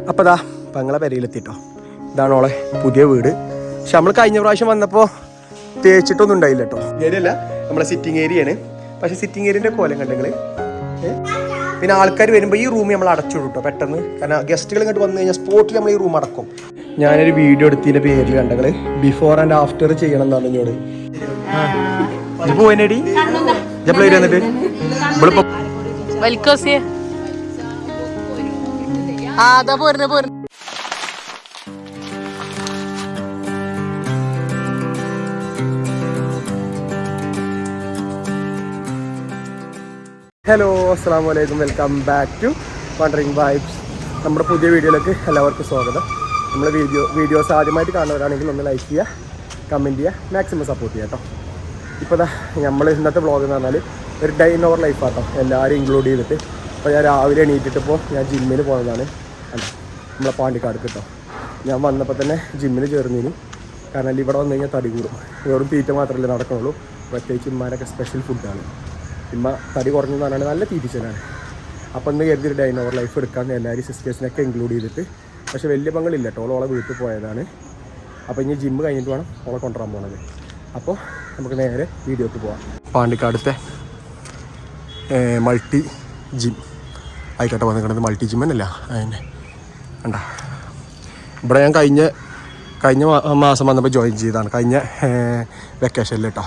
അപ്പോൾ ഇതാ പെങ്ങളെ പെരയിലെത്തിട്ടോ. ഇതാണ് ഓളെ പുതിയ വീട്. പക്ഷെ നമ്മൾ കഴിഞ്ഞ പ്രാവശ്യം വന്നപ്പോൾ തേച്ചിട്ടൊന്നും ഉണ്ടായില്ല കേട്ടോ. ഏരിയ അല്ല, നമ്മളെ സിറ്റിംഗ് ഏരിയയാണ്. പക്ഷെ സിറ്റിംഗ് ഏരിയൻ്റെ കോലം കണ്ടെങ്കിൽ പിന്നെ ആൾക്കാർ വരുമ്പോൾ ഈ റൂം നമ്മൾ അടച്ചിടും കേട്ടോ പെട്ടെന്ന്. കാരണം ഗസ്റ്റുകൾ ഇങ്ങോട്ട് വന്നു കഴിഞ്ഞാൽ സ്പോട്ടിൽ നമ്മൾ ഈ റൂം അടക്കും. ഞാനൊരു വീഡിയോ എടുത്തതിൻ്റെ പേരിൽ കണ്ടെങ്കിൽ ബിഫോർ ആൻഡ് ആഫ്റ്റർ ചെയ്യണം എന്നാണ് എന്നോട്. ഇപ്പൊ പോയനടി ഇപ്പൊ വന്നിട്ട് ഇവളിപ്പോ ഹലോ, അസ്സലാമു അലൈക്കും. Welcome back to wandering vibes. നമ്മുടെ പുതിയ വീഡിയോയിലേക്ക് എല്ലാവർക്കും സ്വാഗതം. നമ്മൾ വീഡിയോസ് ആദ്യമായിട്ട് കാണുന്നവരാണെങ്കിൽ ഒന്ന് ലൈക്ക് ചെയ്യുക, കമൻറ്റ് ചെയ്യുക, മാക്സിമം സപ്പോർട്ട് ചെയ്യുക കേട്ടോ. ഇപ്പോൾ നമ്മൾ ഇന്നത്തെ വ്ളോഗ് എന്ന് പറഞ്ഞാൽ ഒരു ഡേ ഇൻ അവർ ലൈഫ് ആട്ടോ, എല്ലാവരും ഇൻക്ലൂഡ് ചെയ്തിട്ട്. അപ്പോൾ ഞാൻ രാവിലെ എണീറ്റിട്ടിപ്പോൾ ഞാൻ ജിമ്മിൽ പോകുന്നതാണ്. നമ്മളെ പാണ്ടിക്കാട് കേട്ടോ. ഞാൻ വന്നപ്പോൾ തന്നെ ജിമ്മിൽ ചേർന്നിരുന്നു. കാരണം ഇവിടെ വന്നു കഴിഞ്ഞാൽ തടി കൂടും. വെറും തീറ്റ മാത്രമല്ലേ നടക്കുന്നുള്ളൂ. പ്രത്യേകിച്ച് ഇമ്മാരൊക്കെ സ്പെഷ്യൽ ഫുഡാണ്. ഇമ്മ തടി കുറഞ്ഞെന്ന് പറഞ്ഞാൽ നല്ല തീറ്റിച്ചലാണ്. അപ്പോൾ ഇന്ന് കരുതി ഡേ ഇൻ അവർ ലൈഫ് എടുക്കാമെന്ന് എല്ലാവരും സിസ്റ്റേഴ്സിനൊക്കെ ഇൻക്ലൂഡ് ചെയ്തിട്ട്. പക്ഷേ വലിയ പങ്കളില്ല കേട്ടോ, ഓളെ വീട്ടിൽ പോയതാണ്. അപ്പോൾ ഇനി ജിമ്മ് കഴിഞ്ഞിട്ട് വേണം ഓളെ കൊണ്ടുവരാൻ പോകണത്. അപ്പോൾ നമുക്ക് നേരെ വീഡിയോക്ക് പോവാം. പാണ്ടിക്കാടത്തെ മൾട്ടി ജിം ആയിക്കോട്ടെ വന്നിരിക്കുന്നത്. മൾട്ടി ജിം തന്നെയല്ല അതിനെ വേണ്ട. ഇവിടെ ഞാൻ കഴിഞ്ഞ മാസം വന്നപ്പോൾ ജോയിൻ ചെയ്തതാണ്, കഴിഞ്ഞ വെക്കേഷനിൽ കേട്ടോ.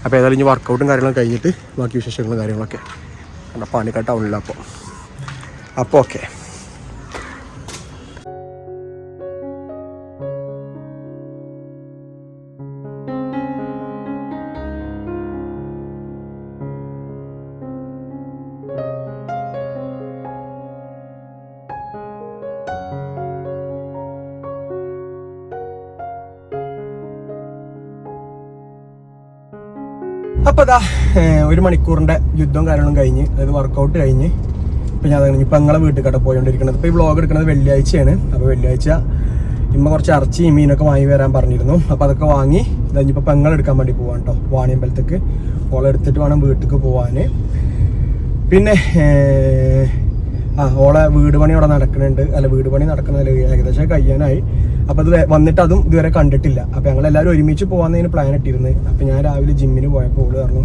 അപ്പോൾ ഏതായാലും ഇനി വർക്കൗട്ടും കാര്യങ്ങളും കഴിഞ്ഞിട്ട് ബാക്കി വിശേഷങ്ങളും കാര്യങ്ങളൊക്കെ കണ്ട പാണ്ടിക്കാട് ടൗണില്ല. അപ്പോൾ ഓക്കെ. അപ്പോൾ ഇതാ 1 മണിക്കൂറിൻ്റെ യുദ്ധവും കാര്യങ്ങളും കഴിഞ്ഞ്, അതായത് വർക്കൗട്ട് കഴിഞ്ഞ് ഇപ്പോൾ ഞാൻ ഇപ്പം ഞങ്ങളെ വീട്ടിൽ കട പോയിക്കൊണ്ടിരിക്കുന്നത്. ഇപ്പോൾ ഈ വ്ളോഗ് എടുക്കുന്നത് വെള്ളിയാഴ്ചയാണ്. അപ്പോൾ വെള്ളിയാഴ്ച ഇമ്മ കുറച്ച് ഇറച്ചിയും മീനൊക്കെ വാങ്ങി വരാൻ പറഞ്ഞിരുന്നു. അപ്പോൾ അതൊക്കെ വാങ്ങി കഴിഞ്ഞപ്പോൾ പെങ്ങളെടുക്കാൻ വേണ്ടി പോകാൻ കേട്ടോ. വാണിയമ്പലത്തേക്ക് ഓളെ എടുത്തിട്ട് വേണം വീട്ടിലേക്ക് പോകാൻ. പിന്നെ ഓളെ വീട് പണി അവിടെ നടക്കുന്നുണ്ട്. വീട് പണി നടക്കുന്നത് ഏകദേശം കഴിയാനായി. അപ്പോൾ അത് വന്നിട്ട് അതും ഇതുവരെ കണ്ടിട്ടില്ല. അപ്പോൾ ഞങ്ങളെല്ലാവരും ഒരുമിച്ച് പോകാമെന്നതിന് പ്ലാൻ ഇട്ടിരുന്നത്. അപ്പോൾ ഞാൻ രാവിലെ ജിമ്മിന് പോയപ്പോൾ ഓള് പറഞ്ഞു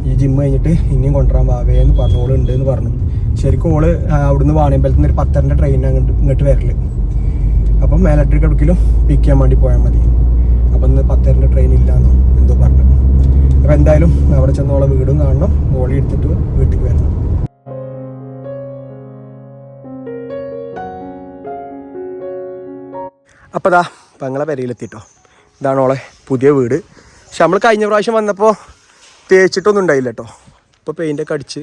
ഈ ജിമ്മ് കഴിഞ്ഞിട്ട് ഇനിയും കൊണ്ടുവരാൻ വാവേ എന്ന് പറഞ്ഞു. ഓള് ഉണ്ട് എന്ന് പറഞ്ഞു. ശരിക്കും ഓള് അവിടുന്ന് വാണിയമ്പലത്തിൽ നിന്ന് ഒരു 10:30 ട്രെയിനാണ് ഇങ്ങോട്ട് വരല്. അപ്പം ഇലക്ട്രിക് എടുക്കലും പിക്ക് ചെയ്യാൻ വേണ്ടി പോയാൽ മതി. അപ്പം ഇന്ന് 10:30 ട്രെയിൻ ഇല്ലയെന്നോ എന്തോ പറഞ്ഞു. അപ്പോൾ എന്തായാലും അവിടെ ചെന്ന് ഓളെ വീടും കാണണം, ഓളി എടുത്തിട്ട് വീട്ടിൽ വരണം. അപ്പോൾ ഇതാ പെങ്ങളെ പെരയിലെത്തിട്ടോ. ഇതാണ് ഓളെ പുതിയ വീട്. പക്ഷെ നമ്മൾ കഴിഞ്ഞ പ്രാവശ്യം വന്നപ്പോൾ തേച്ചിട്ടൊന്നും ഉണ്ടായില്ല കേട്ടോ. ഇപ്പോൾ പെയിൻ്റൊക്കെ അടിച്ച്.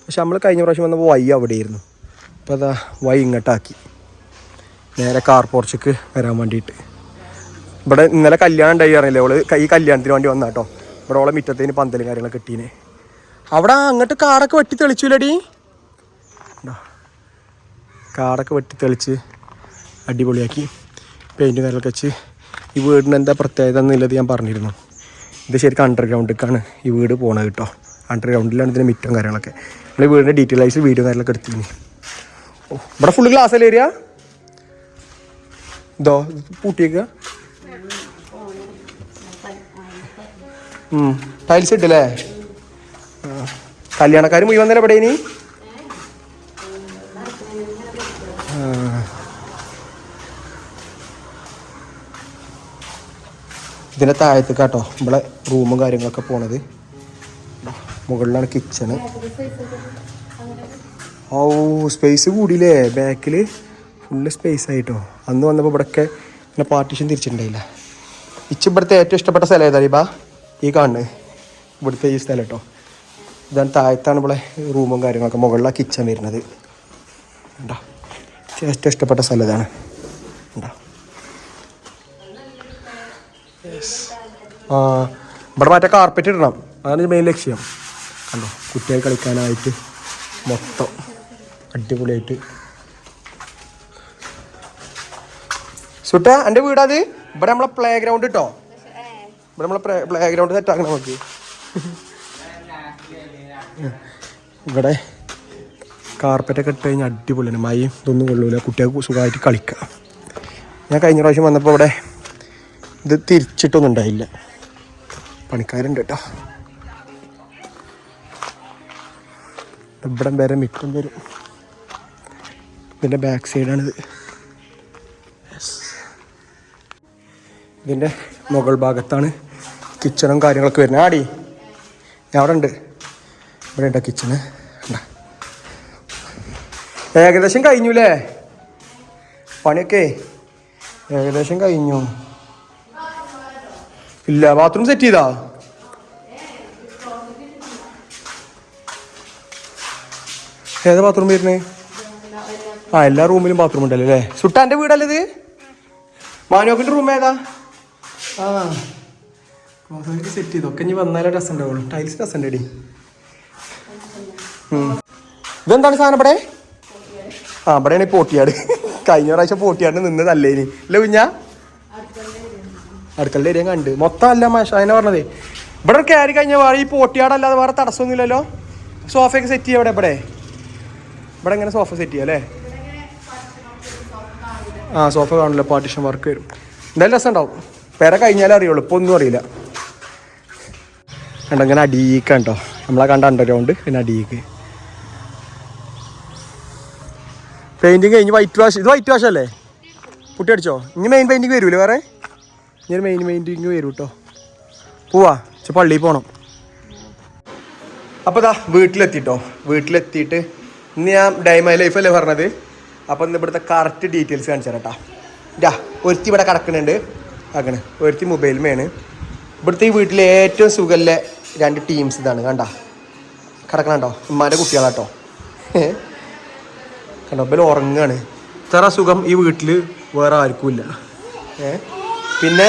പക്ഷെ നമ്മൾ കഴിഞ്ഞ പ്രാവശ്യം വന്നപ്പോൾ വൈ അവിടെയായിരുന്നു. അപ്പോൾ അതാ വൈ ഇങ്ങോട്ടാക്കി നേരെ കാർ പോർച്ചിക്ക് വരാൻ വേണ്ടിയിട്ട്. ഇവിടെ ഇന്നലെ കല്യാണം ഉണ്ടായി പറഞ്ഞില്ലേ, ഓള് ഈ കല്യാണത്തിന് വേണ്ടി വന്നാ കേട്ടോ. ഇവിടെ ഓളെ മുറ്റത്തേന് പന്തലും കാര്യങ്ങളൊക്കെ കിട്ടീനെ. അവിടെ അങ്ങോട്ട് കാടൊക്കെ വെട്ടി തെളിച്ചില്ലടി. കാടൊക്കെ വെട്ടി തെളിച്ച് അടിപൊളിയാക്കി പെയിൻറ്റും കാര്യങ്ങളൊക്കെ വെച്ച്. ഈ വീടിന് എന്താ പ്രത്യേകത എന്നുള്ളത് ഞാൻ പറഞ്ഞിരുന്നു. ഇത് ശരിക്കും അണ്ടർഗ്രൗണ്ടിലേക്കാണ് ഈ വീട് പോണത് കേട്ടോ. അണ്ടർഗ്രൗണ്ടിലാണ് ഇതിൻ്റെ മിറ്റും കാര്യങ്ങളൊക്കെ. നമ്മൾ ഈ വീടിൻ്റെ ഡീറ്റെയിൽസ് വീഡിയോ കാര്യങ്ങളൊക്കെ എടുത്തിരുന്നു. ഓ, ഇവിടെ ഫുള്ള് ഗ്ലാസ് അല്ലേ ഏരിയ? ഇതോ പൂട്ടിയേക്കുക. ടൈൽസ് ഇട്ടല്ലേ? കല്യാണക്കാർ മുഴുവൻ തന്നെ എവിടെ ഇനി? ഇതിൻ്റെ താഴത്ത് കേട്ടോ ഇവിടെ റൂമും കാര്യങ്ങളൊക്കെ പോണത്. മുകളിലാണ് കിച്ചണ്. ഓ, സ്പേസ് കൂടിയില്ലേ ബാക്കിൽ? ഫുള്ള് സ്പേസ് ആയിട്ടോ. അന്ന് വന്നപ്പോൾ ഇവിടെയൊക്കെ ഇങ്ങനെ പാർട്ടീഷൻ തിരിച്ചിട്ടുണ്ടായില്ല. ഇവിടുത്തെ ഏറ്റവും ഇഷ്ടപ്പെട്ട സ്ഥലം ഏതാ ബാ? ഈ കാണുന്നത് ഇവിടുത്തെ ഈ സ്ഥലം കേട്ടോ. ഇതാണ് താഴത്താണ് ഇവിടെ റൂമും കാര്യങ്ങളൊക്കെ, മുകളിലാണ് കിച്ചൺ വരുന്നത്. ഉണ്ടോ? ഏറ്റവും ഇഷ്ടപ്പെട്ട സ്ഥലം ഇതാണ്. ഉണ്ടോ? ഇവിടെ മറ്റേ കാർപ്പറ്റ് ഇടണം, അതാണ് മെയിൻ ലക്ഷ്യം. കണ്ടോ, കുട്ടികൾ കളിക്കാനായിട്ട് മൊത്തം അടിപൊളിയായിട്ട്. സുട്ട എൻ്റെ വീടാത്. ഇവിടെ നമ്മളെ പ്ലേ ഗ്രൗണ്ട് കേട്ടോ. ഇവിടെ നമ്മളെ പ്ലേ ഗ്രൗണ്ട് സെറ്റാക്കണം നമുക്ക്. ഇവിടെ കാർപ്പറ്റൊക്കെ ഇട്ട് കഴിഞ്ഞാൽ അടിപൊളിയാണ്. മഴയും ഇതൊന്നും കൊള്ളൂല, കുട്ടികൾക്ക് സുഖമായിട്ട് കളിക്കാം. ഞാൻ കഴിഞ്ഞ പ്രാവശ്യം വന്നപ്പോൾ ഇവിടെ ഇത് തിരിച്ചിട്ടൊന്നും ഉണ്ടായില്ല. പണിക്കാരുണ്ട് കേട്ടോ. ഇവിടം വരെ മിറ്റം വരും. ഇതിൻ്റെ ബാക്ക് സൈഡാണിത്. ഇതിൻ്റെ മുകൾ ഭാഗത്താണ് കിച്ചണും കാര്യങ്ങളൊക്കെ വരുന്നത്. ആടി ഞാൻ അവിടെ ഉണ്ട്, ഇവിടെ ഉണ്ടോ കിച്ചണ്. ഏകദേശം കഴിഞ്ഞു അല്ലേ പണിയൊക്കെ? ഏകദേശം കഴിഞ്ഞു. ഇല്ല, ബാത്റൂം സെറ്റ് ചെയ്താ? ഏതാ ബാത്റൂം വരുന്നേ? എല്ലാ റൂമിലും ബാത്റൂം ഉണ്ടല്ലോ അല്ലേ? സുട്ടാൻ്റെ വീടല്ലേ ഇത്? മാനോക്കിൻ്റെ റൂം ഏതാ? സെറ്റ് ചെയ്തൊക്കെ ഇനി വന്നാലേ രസം ഉണ്ടാവുള്ളൂ. ടൈൽസ് രസം ഉണ്ടേടി. ഇതെന്താണ് സാധനം ഇവിടെ? ഇവിടെയാണ് പോട്ടിയാട്. കഴിഞ്ഞ പ്രാവശ്യം പോട്ടിയാട് നിന്ന് നല്ലേനി അല്ലേ കുഞ്ഞാ? അടുക്കളുടെ ഏരിയ കണ്ട് മൊത്തം അല്ല അതിനെ പറഞ്ഞതേ. ഇവിടെ കയറി കഴിഞ്ഞാൽ വേറെ ഈ പോട്ടിയാടല്ലാതെ വേറെ തടസ്സമൊന്നുമില്ലല്ലോ. സോഫയൊക്കെ സെറ്റ് ചെയ്യാം ഇവിടെ ഇങ്ങനെ സോഫ സെറ്റ് ചെയ്യാം അല്ലേ? സോഫ കാണില്ല, പാർട്ടീഷൻ വർക്ക് വരും. എന്തായാലും രസം ഉണ്ടാവും. പേരെ കഴിഞ്ഞാലേ അറിയുള്ളൂ, ഇപ്പോൾ ഒന്നും അറിയില്ല. കണ്ടോ ഇങ്ങനെ അടിയിക്കാൻ കേട്ടോ, നമ്മളെ കണ്ട അണ്ടർഗ്രൗണ്ട് പിന്നെ അടിയിക്ക്. പെയിൻറ്റിങ് കഴിഞ്ഞ് വൈറ്റ് വാഷ്. ഇത് വൈറ്റ് വാഷ് അല്ലേ? പുട്ടി അടിച്ചോ? ഇനി മെയിൻ പെയിൻറ്റിങ് വരൂലേ വേറെ? ഇനി ഒരു മെയിൻ പെയിൻറ്റിങ് വരും കേട്ടോ. പോവാ പള്ളിയിൽ പോകണം. അപ്പോൾ ഇതാ വീട്ടിലെത്തിയിട്ട് ഇന്ന് ഞാൻ ഡേ മൈ ലൈഫ് അല്ലേ പറഞ്ഞത്. അപ്പോൾ ഇന്ന് ഇവിടുത്തെ കറക്റ്റ് ഡീറ്റെയിൽസ് കാണിച്ചു തരാം കേട്ടോ. ഒരുത്തി ഇവിടെ കിടക്കുന്നുണ്ട്, അങ്ങനെ ഒരുത്തി മൊബൈലുമേണ്. ഇവിടുത്തെ ഈ വീട്ടിലെ ഏറ്റവും സുഖമില്ല 2 ടീംസ് ഇതാണ്. കണ്ട കിടക്കണുണ്ടോ? ഉമ്മാൻ്റെ കുട്ടികളാട്ടോ. കണ്ടോ ഇവര് ഉറങ്ങാണ്. ഇത്ര സുഖം ഈ വീട്ടിൽ വേറെ ആർക്കും ഇല്ല. പിന്നെ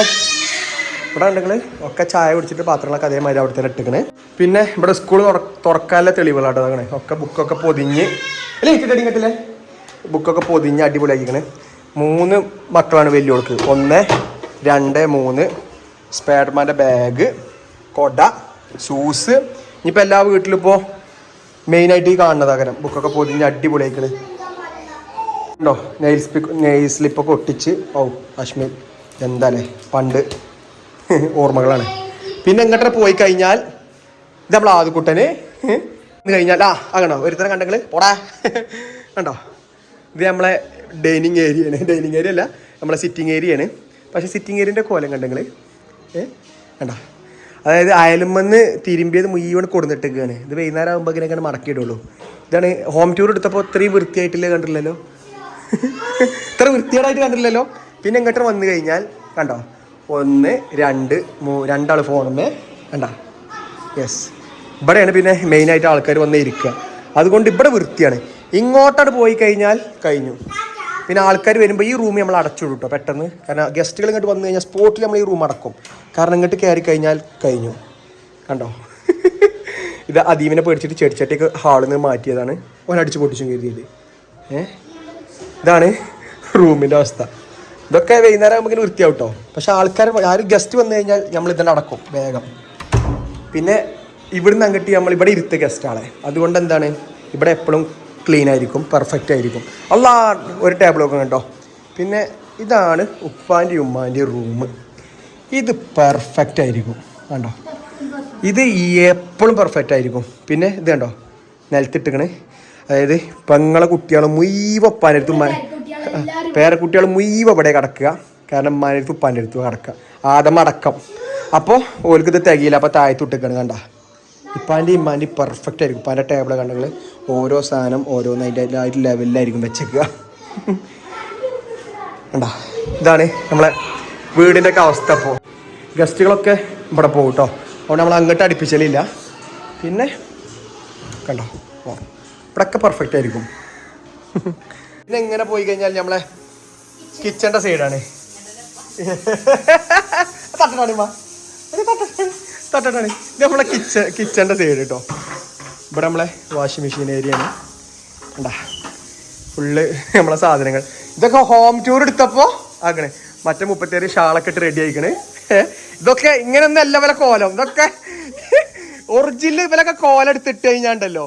ഇവിടെ ഉണ്ടെങ്കിൽ ഒക്കെ ചായ കുടിച്ചിട്ട് പാത്രങ്ങളൊക്കെ അതേമാതിരി അവിടെ തന്നെ ഇട്ടിക്കണ്. പിന്നെ ഇവിടെ സ്കൂൾ തുറക്കാനുള്ള തെളിവുകളാട്ടോ. അങ്ങനെ ഒക്കെ ബുക്കൊക്കെ പൊതിഞ്ഞ് അല്ലേ ഇട്ടിട്ടടി കെട്ടില്ലേ? ബുക്കൊക്കെ പൊതിഞ്ഞ് അടിപൊളിയാക്കിക്കണ്. 3 മക്കളാണ് വലിയോൾക്ക്. 1, 2, 3 സ്പൈഡർമാൻ്റെ ബാഗ്, കൊട, ഷൂസ്. ഇനിയിപ്പോൾ എല്ലാ വീട്ടിലും ഇപ്പോൾ മെയിനായിട്ട് ഈ കാണുന്നത് അങ്ങനെ ബുക്കൊക്കെ പൊതിഞ്ഞ് അടിപൊളിയാക്കണ് ഉണ്ടോ. നെയിൽ സ്ലിപ്പൊക്കെ ഒട്ടിച്ച് അശ്മി എന്താല്ലേ പണ്ട് ഓർമ്മകളാണ്. പിന്നെ ഇങ്ങോട്ട് പോയി കഴിഞ്ഞാൽ ഇത് നമ്മൾ ആദ്യക്കുട്ടന് കഴിഞ്ഞാൽ അങ്ങനോ ഒരുത്തരം കണ്ടെങ്കിൽ പോടാ കണ്ടോ. ഇത് നമ്മളെ ഡൈനിങ് ഏരിയയാണ്. ഡൈനിങ് ഏരിയ അല്ല, നമ്മളെ സിറ്റിംഗ് ഏരിയയാണ്. പക്ഷേ സിറ്റിംഗ് ഏരിയൻ്റെ കോലം കണ്ടെങ്കിൽ കണ്ടോ. അതായത് അയലുമെന്ന് തിരുമ്പിയത് മുഴുവൻ കൊടുത്തിട്ടേക്കാണ്. ഇത് വൈകുന്നേരം ആകുമ്പോൾ ഇങ്ങനെയൊക്കെ മടക്കിയിടുള്ളൂ. ഇതാണ് ഹോം ടൂർ എടുത്തപ്പോൾ ഇത്രയും വൃത്തിയായിട്ടില്ലേ കണ്ടില്ലല്ലോ. ഇത്ര വൃത്തികേടായിട്ട് കണ്ടില്ലല്ലോ. പിന്നെ ഇങ്ങോട്ട് വന്നു കഴിഞ്ഞാൽ കണ്ടോ 1, 2, 3 ഫോണുമേ കണ്ടോ. യെസ്, ഇവിടെയാണ് പിന്നെ മെയിനായിട്ട് ആൾക്കാർ വന്ന് ഇരിക്കുക. അതുകൊണ്ട് ഇവിടെ വൃത്തിയാണ്. ഇങ്ങോട്ടാണ് പോയി കഴിഞ്ഞാൽ കഴിഞ്ഞു. പിന്നെ ആൾക്കാർ വരുമ്പോൾ ഈ റൂം നമ്മൾ അടച്ചിടും കേട്ടോ പെട്ടെന്ന്. കാരണം ഗസ്റ്റുകൾ ഇങ്ങോട്ട് വന്നു കഴിഞ്ഞാൽ സ്പോട്ടിൽ നമ്മൾ ഈ റൂം അടക്കും. കാരണം ഇങ്ങോട്ട് കയറി കഴിഞ്ഞാൽ കഴിഞ്ഞു. കണ്ടോ ഇത് അദീവിനെ പേടിച്ചിട്ട് ചെടിച്ചട്ടിയൊക്കെ ഹാളിൽ നിന്ന് മാറ്റിയതാണ്. ഓനടിച്ച് പൊട്ടിച്ചും കരുതിയത്. ഇതാണ് റൂമിൻ്റെ അവസ്ഥ. ഇതൊക്കെ വൈകുന്നേരം ആകുമ്പോൾ ഇങ്ങനെ വൃത്തിയാവും കേട്ടോ. പക്ഷെ ആരും ഗസ്റ്റ് വന്നു കഴിഞ്ഞാൽ നമ്മൾ ഇതിനെ അടക്കും വേഗം. പിന്നെ ഇവിടുന്ന് അങ്ങോട്ട് നമ്മൾ ഇവിടെ ഇരുത്ത ഗസ്റ്റാളെ. അതുകൊണ്ട് എന്താണ് ഇവിടെ എപ്പോഴും ക്ലീൻ ആയിരിക്കും, പെർഫെക്റ്റ് ആയിരിക്കും. ഒരു ടേബിളൊക്കെ കേട്ടോ. പിന്നെ ഇതാണ് ഉപ്പാൻ്റെ ഉമ്മാൻ്റെ റൂം. ഇത് പെർഫെക്റ്റ് ആയിരിക്കും കണ്ടോ. ഇത് എപ്പോഴും പെർഫെക്റ്റ് ആയിരിക്കും. പിന്നെ ഇത് കണ്ടോ നിലത്തിട്ടിക്കണേ. അതായത് പെങ്ങളെ കുട്ടികൾ മുഴുവൻ ഉപ്പാൻ്റെ അടുത്ത് പേരക്കുട്ടികൾ മുഴുവൻ ഇവിടെ കിടക്കുക. കാരണം ഉമ്മാൻ്റെ അടുത്ത് ഉപ്പാൻ്റെ അടുത്ത് കിടക്കുക, ആദമടക്കം. അപ്പോൾ ഓൽക്കിത് തികയില്ല. അപ്പോൾ താഴത്തിട്ടിക്കണം കണ്ട. ഇപ്പാൻ്റെയും ഇമ്മാൻ്റെയും പെർഫെക്റ്റ് ആയിരിക്കും. ഉപ്പാൻ്റെ ടേബിൾ കണ്ടെങ്കിൽ ഓരോ സാധനം ഓരോന്നായിട്ട് ലെവലിലായിരിക്കും വെച്ചേക്കുക. കണ്ട ഇതാണ് നമ്മളെ വീടിൻ്റെ ഒക്കെ അവസ്ഥ. അപ്പോൾ ഗസ്റ്റുകളൊക്കെ ഇവിടെ പോകും കേട്ടോ. അതുകൊണ്ട് നമ്മൾ അങ്ങോട്ട് അടുപ്പിച്ചലില്ല. പിന്നെ കണ്ടോ ഇവിടെയൊക്കെ പെർഫെക്റ്റ് ആയിരിക്കും. പിന്നെ എങ്ങനെ പോയി കഴിഞ്ഞാൽ നമ്മളെ കിച്ചൻ്റെ സൈഡാണ്. തട്ടാണ് ഇത് നമ്മളെ കിച്ചൻ്റെ സൈഡ് കേട്ടോ. ഇവിടെ നമ്മളെ വാഷിംഗ് മെഷീൻ ഏരിയയാണ്. കണ്ടാ ഫുള്ള് നമ്മളെ സാധനങ്ങൾ. ഇതൊക്കെ ഹോം ടൂർ എടുത്തപ്പോൾ ആക്കണേ. മറ്റേ 37 ഷാളൊക്കെ ഇട്ട് റെഡി ആയിക്കണേ. ഇതൊക്കെ ഇങ്ങനെയൊന്നും അല്ല വില കോലം. ഇതൊക്കെ ഒറിജിനൽ ഇവലൊക്കെ കോലം എടുത്തിട്ട് കഴിഞ്ഞാണ്ടല്ലോ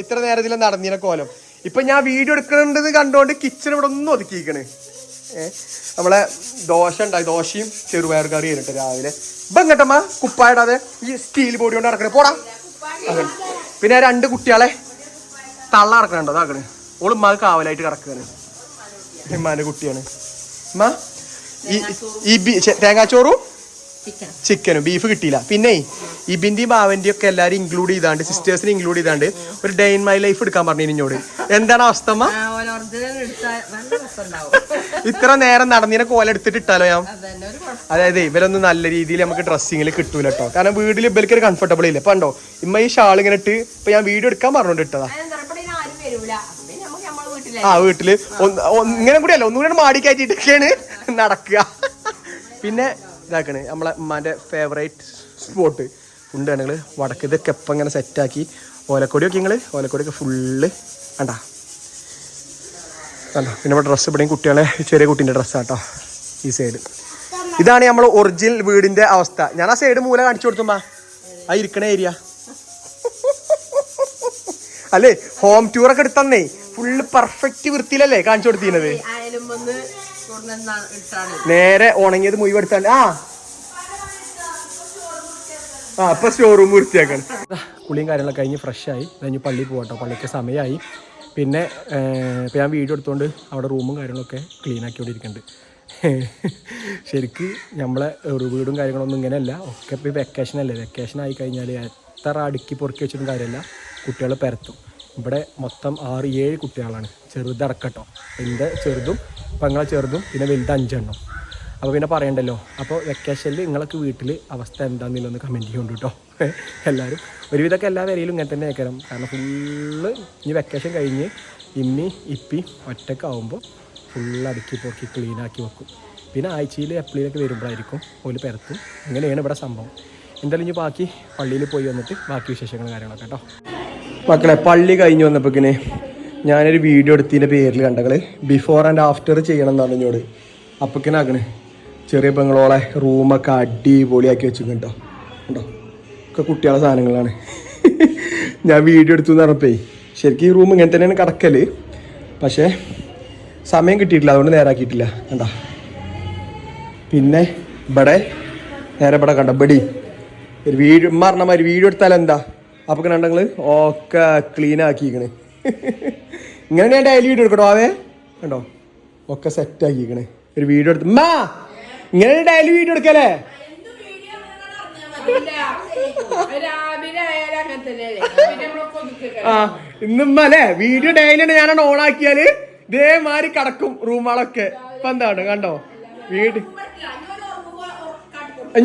ഇത്ര നേരത്തിൽ നടന്നിന കോലം. ഇപ്പൊ ഞാൻ വീഡിയോ എടുക്കണെന്ന് കണ്ടോണ്ട് കിച്ചൺ ഇവിടെ ഒന്നും ഒതുക്കിയിരിക്കണ്. നമ്മളെ ദോശ ഉണ്ടായി, ദോശയും ചെറുപയർ കറി ആയിട്ട് രാവിലെ. ഇപ്പൊ എങ്ങട്ടമ്മ കുപ്പായിടാതെ ഈ സ്റ്റീൽ ബോഡി കൊണ്ട് നടക്കണേ പോടാ. അങ്ങനെ പിന്നെ 2 കുട്ടികളെ തള്ള നടക്കണുണ്ടോ അതാക്കണ്. ഓള് ഉമ്മാക്ക് കാവലായിട്ട് കിടക്കുകയാണ്. ഉമ്മാന്റെ കുട്ടിയാണ്. ഉമ്മ ഈ തേങ്ങാച്ചോറും ചിക്കനും ബീഫ് കിട്ടിയില്ല. പിന്നെ ഇബിന്റെയും ബാവന്റെയും ഒക്കെ എല്ലാരും ഇൻക്ലൂഡ് ചെയ്താണ്ട്, സിസ്റ്റേഴ്സിനെ ഇൻക്ലൂഡ് ചെയ്താണ്ട് ഒരു ഡേ ഇൻ മൈ ലൈഫ് എടുക്കാൻ പറഞ്ഞു ഇഞ്ഞോട്. എന്താണ് അവസ്ഥ? ഇത്ര നേരം നടന്നതിനെ കോല എടുത്തിട്ട് ഇട്ടാലോ ഞാൻ? അതായത് ഇവരൊന്നും നല്ല രീതിയിൽ നമുക്ക് ഡ്രസ്സിങ്ങിൽ കിട്ടൂല കേട്ടോ. കാരണം വീട്ടിൽ ഇവർക്ക് ഒരു കംഫർട്ടബിൾ ഇല്ല. ഇപ്പൊ കണ്ടോ ഇമ്മ ഈ ഷാൾ ഇങ്ങനെ ഇട്ട് ഇപ്പൊ ഞാൻ വീഡിയോ എടുക്കാൻ പറഞ്ഞോണ്ട് ഇട്ടതാ. വീട്ടില് ഇങ്ങനെ കൂടിയല്ല, ഒന്നുകൂടെ മാടി കയറ്റിട്ടൊക്കെയാണ് നടക്കുക. പിന്നെ ഇതാക്കണ് നമ്മളെ ഉമ്മാന്റെ ഫേവറേറ്റ് സ്പോട്ട് ഉണ്ട്. ഞങ്ങള് വടക്ക് ഇതൊക്കെ എപ്പം ഇങ്ങനെ സെറ്റാക്കി ഓലക്കൊടിയൊക്കെ ഓലക്കൊടിയൊക്കെ ഫുള്ള് കണ്ടാ. പിന്നെ ഇവിടെ ഡ്രസ്സ് ഇവിടെയും കുട്ടികളെ ചെറിയ കുട്ടീൻ്റെ ഡ്രസ്സാട്ടോ ഈ സൈഡ്. ഇതാണ് നമ്മൾ ഒറിജിനൽ വീടിന്റെ അവസ്ഥ. ഞാൻ ആ സൈഡ് മൂല കാണിച്ചു കൊടുത്തുമ്മാ, ആ ഇരിക്കണ ഏരിയ. അല്ലേ ഹോം ടൂറൊക്കെ എടുത്തന്നേ ഫുള്ള് പെർഫെക്റ്റ് വൃത്തിയിലല്ലേ കാണിച്ചു കൊടുത്തിരുന്നത്. നേരെ ഉണങ്ങിയത് മുഴുവൻ എടുത്താണ്ട് ഇപ്പൊ ഷോറൂം വൃത്തിയാക്കാണ്. കുളിയും കാര്യങ്ങളൊക്കെ കഴിഞ്ഞ് ഫ്രഷായി കഴിഞ്ഞ് പള്ളിയിൽ പോകട്ടോ. പള്ളിക്ക് സമയമായി. പിന്നെ ഇപ്പം ഞാൻ വീഡിയോ എടുത്തുകൊണ്ട് അവിടെ റൂമും കാര്യങ്ങളൊക്കെ ക്ലീൻ ആക്കിക്കൊണ്ടിരിക്കുന്നുണ്ട്. ശരിക്ക് നമ്മളെ ഒരു വീടും കാര്യങ്ങളൊന്നും ഇങ്ങനെയല്ല. ഒക്കെ ഇപ്പോൾ വെക്കേഷൻ അല്ലേ. വെക്കേഷൻ ആയി കഴിഞ്ഞാൽ എത്ര അടുക്കി പൊറുക്കി വെച്ചിട്ടും കാര്യമല്ല, കുട്ടികൾ പരത്തും. ഇവിടെ മൊത്തം 6-7 കുട്ടികളാണ്, ചെറുതടക്കട്ടോ. എൻ്റെ ചെറുതും പെങ്ങളെ ചെറുതും പിന്നെ വലുത് 5 എണ്ണം. അപ്പോൾ പിന്നെ പറയണ്ടല്ലോ. അപ്പോൾ വെക്കേഷനിൽ നിങ്ങളൊക്കെ വീട്ടിൽ അവസ്ഥ എന്താണെന്നുള്ളൊന്ന് കമൻറ്റ് ചെയ്യുന്നുണ്ട് കേട്ടോ. എല്ലാവരും ഒരുവിധമൊക്കെ എല്ലാ വരയിലും ഇങ്ങനെ തന്നെ ആക്കണം. കാരണം ഫുള്ള് ഇനി വെക്കേഷൻ കഴിഞ്ഞ് ഇമ്മി ഇപ്പി ഒറ്റക്കാവുമ്പോൾ ഫുള്ള് അടുക്കി പൊറുക്കി ക്ലീനാക്കി വെക്കും. പിന്നെ ആഴ്ചയിൽ എപ്പോഴേലൊക്കെ വരുമ്പോഴായിരിക്കും ഓല് പരത്തും. അങ്ങനെയാണ് ഇവിടെ സംഭവം. എന്തായാലും ഇനി ബാക്കി പള്ളിയിൽ പോയി വന്നിട്ട് ബാക്കി വിശേഷങ്ങളും കാര്യങ്ങളൊക്കെ കേട്ടോ. മക്കളെ പള്ളി കഴിഞ്ഞ് വന്നപ്പോഴേക്കിനെ ഞാനൊരു വീഡിയോ എടുത്തതിൻ്റെ പേരിൽ കണ്ടകള് ബിഫോർ ആൻഡ് ആഫ്റ്റർ ചെയ്യണം എന്നാണ് എന്നോട്. അപ്പൊക്കിനാക്കണ് ചെറിയ പെങ്ങളോളെ റൂമൊക്കെ അടിപൊളിയാക്കി വെച്ചിട്ടുണ്ടോ. ഉണ്ടോ ഒക്കെ കുട്ടികളുടെ സാധനങ്ങളാണ്. ഞാൻ വീഡിയോ എടുത്തു എന്ന് പറഞ്ഞപ്പോ ശരിക്കും ഈ റൂം ഇങ്ങനെ തന്നെയാണ് കിടക്കല്. പക്ഷേ സമയം കിട്ടിയിട്ടില്ല, അതുകൊണ്ട് നേരാക്കിയിട്ടില്ല. കണ്ടോ പിന്നെ ഇവിടെ നേരെ ഇവിടെ കണ്ട ബടി ഒരു വീഡിയോ പറഞ്ഞ മാതിരി വീഡിയോ എടുത്താലും എന്താ അപ്പൊ കണ്ടങ്ങള് ഒക്കെ ക്ലീൻ ആക്കിക്കണ്. ഇങ്ങനെ ഞാൻ ഡെയിലി വീഡിയോ എടുക്കട്ടോ. അവേ കണ്ടോ ഒക്കെ സെറ്റ് ആക്കിക്കണ്. ഒരു വീഡിയോ എടുത്ത് ഇങ്ങനെ ഡെയിലി വീഡിയോ എടുക്കല്ലേ. ഇന്നുമ്മ അല്ലേ വീഡിയോ ഡെയിലി ഞാനാണ് ഓൺ ആക്കിയാല് ഇതേമാതിരി കിടക്കും റൂമുകളൊക്കെ. ഇപ്പൊ എന്താണ് കണ്ടോ വീട്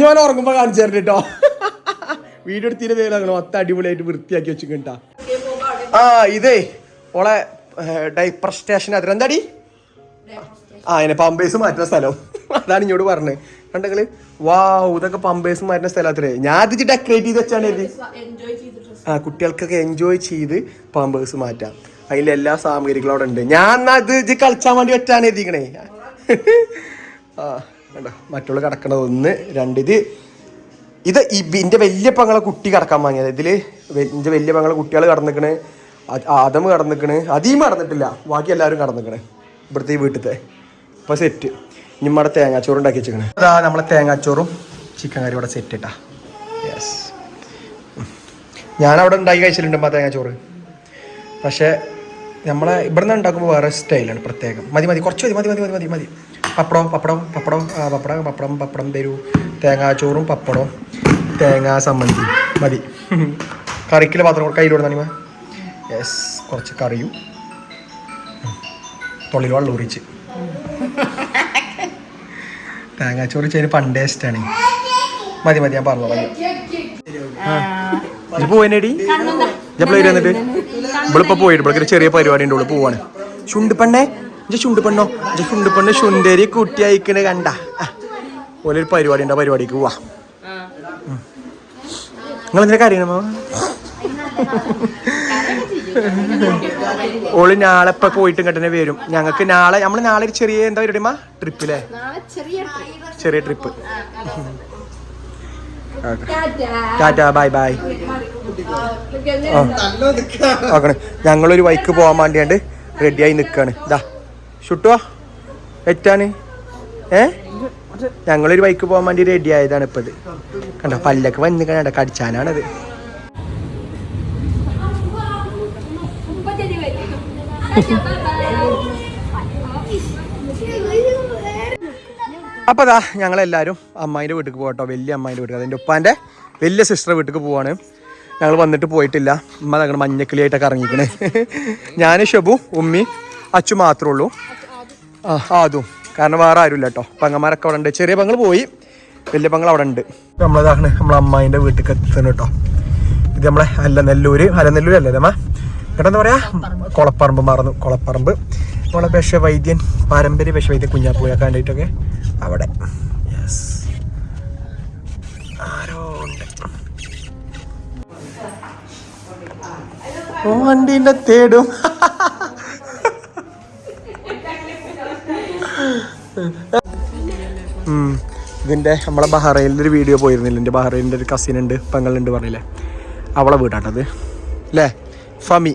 ഞാൻ ഉറങ്ങുമ്പോ കാണിച്ചു തരണ്ട കേട്ടോ. വീഡിയോ എടുത്തിന്റെ പേര് മൊത്തം അടിപൊളിയായിട്ട് വൃത്തിയാക്കി വെച്ചിട്ടാ. ഇതേ ഓളെ ഡൈപ്പർ സ്റ്റേഷൻ അതിൽ എന്താടി അതിനെ പമ്പേഴ്സ് മാറ്റുന്ന സ്ഥലം. അതാണ് ഇങ്ങോട്ട് പറഞ്ഞത്. കണ്ടെങ്കില് ഇതൊക്കെ പമ്പേഴ്സ് മാറ്റുന്ന സ്ഥലം അത്രേ. ഞാൻ ഇത് ഡെക്കറേറ്റ് ചെയ്ത് വെച്ചാണ് കുട്ടികൾക്കൊക്കെ എൻജോയ് ചെയ്ത് പമ്പേഴ്സ് മാറ്റാം. അതിലെല്ലാ സാമഗ്രികളും അവിടെ ഉണ്ട്. ഞാൻ എന്നാ ഇത് കളിച്ചാൻ വേണ്ടി വെച്ചാണ് എത്തിക്കണേ. കണ്ടോ മറ്റുള്ള കിടക്കണത് 1 2 ഇത് ഇന്റെ വലിയ പെങ്ങളെ കുട്ടി കിടക്കാൻ വാങ്ങിയത്. ഇതില് എന്റെ വലിയ പെങ്ങളെ കുട്ടികൾ കടന്നിക്കണ്, ആദം കടന്നിക്കണ്, അതീം കടന്നിട്ടില്ല, ബാക്കി എല്ലാവരും കടന്നിക്കണ് ഇവിടുത്തെ ഈ വീട്ടിലത്തെ. ഇപ്പൊ സെറ്റ്. ഇനിമ്മടെ തേങ്ങാച്ചോറ് ഉണ്ടാക്കി വെച്ചിക്കണ്. അതാ നമ്മളെ തേങ്ങാച്ചോറും ചിക്കൻ കറി ഇവിടെ സെറ്റ് ഇട്ടാ. യെസ്, ഞാനവിടെ ഉണ്ടാക്കി കഴിച്ചിട്ടുണ്ട് തേങ്ങാച്ചോറ്. പക്ഷെ നമ്മളെ ഇവിടെ നിന്ന് ഉണ്ടാക്കുമ്പോൾ വേറെ സ്റ്റൈലാണ്, പ്രത്യേകം. മതി കുറച്ച് മതി. പപ്പടം തരൂ. തേങ്ങാച്ചോറും പപ്പടവും തേങ്ങാ സമ്മന്തി മതി. കറിക്കുള്ള പാത്രം കൂടെ കയ്യിൽ കൊടുത്താൽ മതി. യെസ്, കുറച്ച് കറിയും തൊള്ളിൽ വെള്ളം ഒഴിച്ച്. തേങ്ങാച്ചോറ് ചെയ്ത് പണ്ടേ ഇഷ്ടമാണ്. മതി ഞാൻ പറഞ്ഞു. പോവാനേടി ജപ്ലി വന്നിട്ട് ഇവളിപ്പോ പോയിട്ട് ഇവിടെ ചെറിയ പരിപാടി ഉണ്ട്. ഇവിടെ പോവാണ്. ചുണ്ടുപെണ്ണേ ചുണ്ടുപെണ്ണ് ശുണ്ടേരി കുട്ടി അയക്കണേ കണ്ട ഓലൊരു പരിപാടി ഉണ്ട്. ആ പരിപാടിക്ക് പോവാ. നിങ്ങളെന്തിനാ കാര്യമാണോ? ഓള് നാളെ ഇപ്പൊ പോയിട്ട് ഇങ്ങോട്ട് വരും. ഞങ്ങൾക്ക് നാളെ ഒരു ചെറിയ എന്താ പരിപാടി ട്രിപ്പില്ലേ? ചെറിയ ട്രിപ്പ്. Tata bye bye. നോക്കണേ ഞങ്ങളൊരു വൈക്ക് പോകാൻ വേണ്ടിയാണ്ട് റെഡിയായി നിൽക്കാണ്. ഇതാ ഷുട്ടുവാ എറ്റാണ് ഞങ്ങളൊരു വൈക്ക് പോകാൻ വേണ്ടി റെഡി ആയതാണ് ഇപ്പൊ ഇത്. കണ്ടോ പല്ലൊക്കെ വന്ന് കണ്ട കടിച്ചാനാണത്. അപ്പോൾ അതാ ഞങ്ങളെല്ലാവരും അമ്മായിൻ്റെ വീട്ടിൽ പോകട്ടോ. വലിയ അമ്മായിൻ്റെ വീട്ടിൽ, അതിൻ്റെ ഉപ്പാൻ്റെ വലിയ സിസ്റ്റർ വീട്ടിൽ പോവാണ്. ഞങ്ങൾ വന്നിട്ട് പോയിട്ടില്ല. ഉമ്മ ഞങ്ങൾ മഞ്ഞക്കിളിയായിട്ടൊക്കെ ഇറങ്ങിക്കണേ. ഞാൻ ഷബു ഉമ്മി അച്ചു മാത്രമേ ഉള്ളൂ. അതും കാരണം വേറെ ആരുമില്ല കേട്ടോ. പങ്ങന്മാരൊക്കെ അവിടെ ഉണ്ട്. ചെറിയ പങ്ങൾ പോയി, വലിയ പങ്ങൾ അവിടെ ഉണ്ട്. നമ്മളതാണ് നമ്മളെ അമ്മായിൻ്റെ വീട്ടിൽ എത്തുന്നത് കേട്ടോ. ഇത് നമ്മളെ അല്ലനെല്ലൂർ അല്ലേ അമ്മ കേട്ടോ, എന്താ പറയുക കൊളപ്പറമ്പ് മറന്നു. കൊളപ്പറമ്പ് നമ്മളെ വിഷവൈദ്യൻ, പാരമ്പര്യ വിഷവൈദ്യൻ കുഞ്ഞാപ്പൂയ കണ്ടിട്ടൊക്കെ അവിടെ. യെസ് ആരോ ഉണ്ട്. വണ്ടീൻ്റെ തേടും. ഇതിൻ്റെ നമ്മളെ ബഹ്റൈനിൻ്റെ ഒരു വീഡിയോ പോയിരുന്നില്ല. എൻ്റെ ബഹ്റൈനിൻ്റെ ഒരു കസിൻ ഉണ്ട്, പെങ്ങളുണ്ട് പറഞ്ഞില്ലേ, അവളെ വീടാട്ടത് അല്ലേ ഫമി.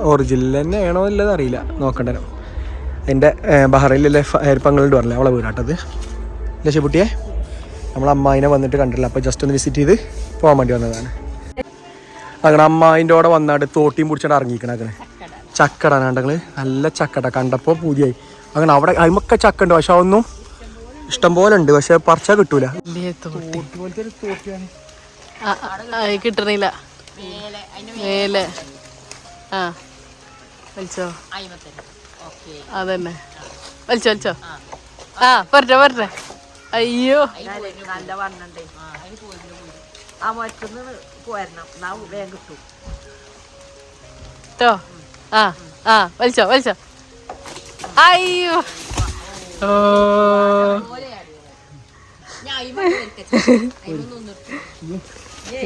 ഒറിജിനൽ തന്നെ ആണോ ഇല്ലെന്ന് അറിയില്ല, നോക്കണ്ടോ. എൻ്റെ ബഹ്റൈനിലെ പെങ്ങളുണ്ട് പറഞ്ഞില്ലേ, അവളെ വീടാട്ടത് അല്ലേ ശിബുട്ടിയെ. നമ്മളെ അമ്മായിനെ വന്നിട്ട് കണ്ടില്ല, അപ്പോൾ ജസ്റ്റ് ഒന്ന് വിസിറ്റ് ചെയ്ത് പോകാൻ വേണ്ടി വന്നതാണ്. അങ്ങനെ അമ്മായിൻ്റെ കൂടെ വന്നാണ്ട് തോട്ടിയും പിടിച്ചാണ്ട് ഇറങ്ങിക്കണേ. ചക്കടാനാണ്ടങ്ങൾ നല്ല ചക്കട കണ്ടപ്പോൾ പൂതിയായി. അങ്ങനെ അവിടെ അതിമൊക്കെ ചക്ക ഉണ്ട്, പക്ഷെ അതൊന്നും ഇഷ്ടം പോലെ ഉണ്ട്, പക്ഷെ പറിച്ചാൽ കിട്ടൂല. കിട്ടണില്ല മേലെ. ആ വലിച്ചോ, അതന്നെ വലിച്ചോ വലിച്ചോ. ആ പോരട്ടെ പോരട്ടെ. അയ്യോ നല്ല വണ്ണണ്ടേ, ആ മറ്റൊന്ന് പോരണം വേഗം കിട്ടും കേട്ടോ. ആ ആ വലിച്ചോ വലിച്ചോ. അയ്യോ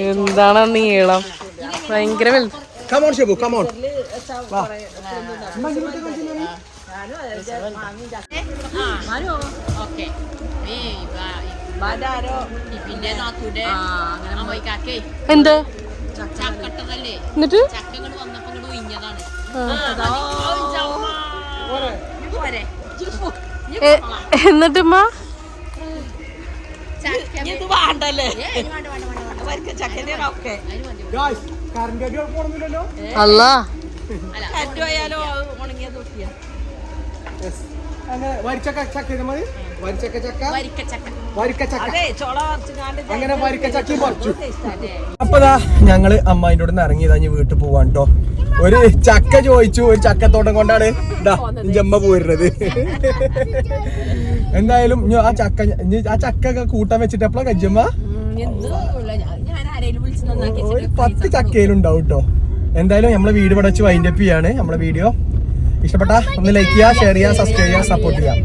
എന്താണ് നീളം, ഭയങ്കര വലുത്. എന്ത് എന്നിട്ട് എന്നിട്ടുമ്മ അല്ല അപ്പതാ ഞങ്ങള് അമ്മായിൻ്റെ കൂടെ ഇറങ്ങിയതാ വീട്ടിൽ പോവാൻ കേട്ടോ. ഒരു ചക്ക ചോദിച്ചു, ഒരു ചക്കത്തോട്ടം കൊണ്ടാണ് ജമ്മ പോയിരുന്നത്. എന്തായാലും ആ ചക്ക കൂട്ടാൻ വെച്ചിട്ട് എപ്പോഴാ കജ്ജമ്മ ഒരു 10 ചക്കയിലും ഉണ്ടാവും കേട്ടോ. എന്തായാലും നമ്മളെ വീട് ഇവിടെ വെച്ച് വൈൻഡപ്പ് ചെയ്യാണ്. നമ്മളെ വീഡിയോ ഇഷ്ടപ്പെട്ട ഒന്ന് ലൈക്ക് ചെയ്യുക, ഷെയർ ചെയ്യുക, സബ്സ്ക്രൈബ് ചെയ്യുക, സപ്പോർട്ട് ചെയ്യാം.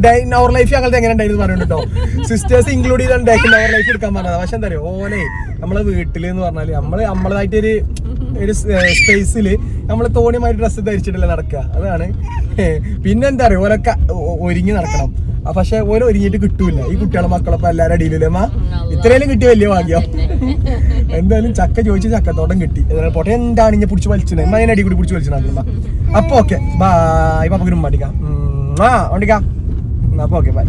ഡേ ഇൻ അവർ ലൈഫ് ഞങ്ങൾക്ക് എങ്ങനെ ഉണ്ടായിരുന്നു പറയുന്നുണ്ട് കേട്ടോ. സിസ്റ്റേഴ്സ് ഇൻക്ലൂഡ് ചെയ്താണ് ഡേ ഇൻ അവർ ലൈഫ് എടുക്കാൻ പറഞ്ഞത്. പക്ഷെ എന്താ പറയുക, ഓനെ നമ്മളെ വീട്ടിൽ എന്ന് പറഞ്ഞാൽ നമ്മളതായിട്ടൊരു സ്പേസിൽ നമ്മൾ തോണിയുമായിട്ട് ഡ്രസ്സ് ധരിച്ചിട്ടല്ലേ നടക്കുക. അതാണ് പിന്നെന്താ പറയുക, ഓരൊക്കെ ഒരുങ്ങി നടക്കണം. പക്ഷെ ഓരോ ഒരുങ്ങിയിട്ട് കിട്ടൂല. ഈ കുട്ടികളെ മക്കളൊപ്പം എല്ലാവരും അടിയിലല്ലേ അമ്മ, ഇത്രയും കിട്ടിയ വലിയ ഭാഗ്യം. എന്തായാലും ചക്ക ചോദിച്ച് ചക്കത്തോട്ടം കിട്ടി. പോട്ടെ എന്താണ് ഇങ്ങനെ പിടിച്ച് വലിച്ചത്, അതിനെ അടി കൂടി പിടിച്ച് വലിച്ചിട്ടുണ്ടാകുമ്പോ. അപ്പൊ ഓക്കെ ബൈ. പാപ്പക്ക് ഉമ്മ അടിക്കാം, വണ്ടിക്കാം. അപ്പൊ ഓക്കെ ബൈ.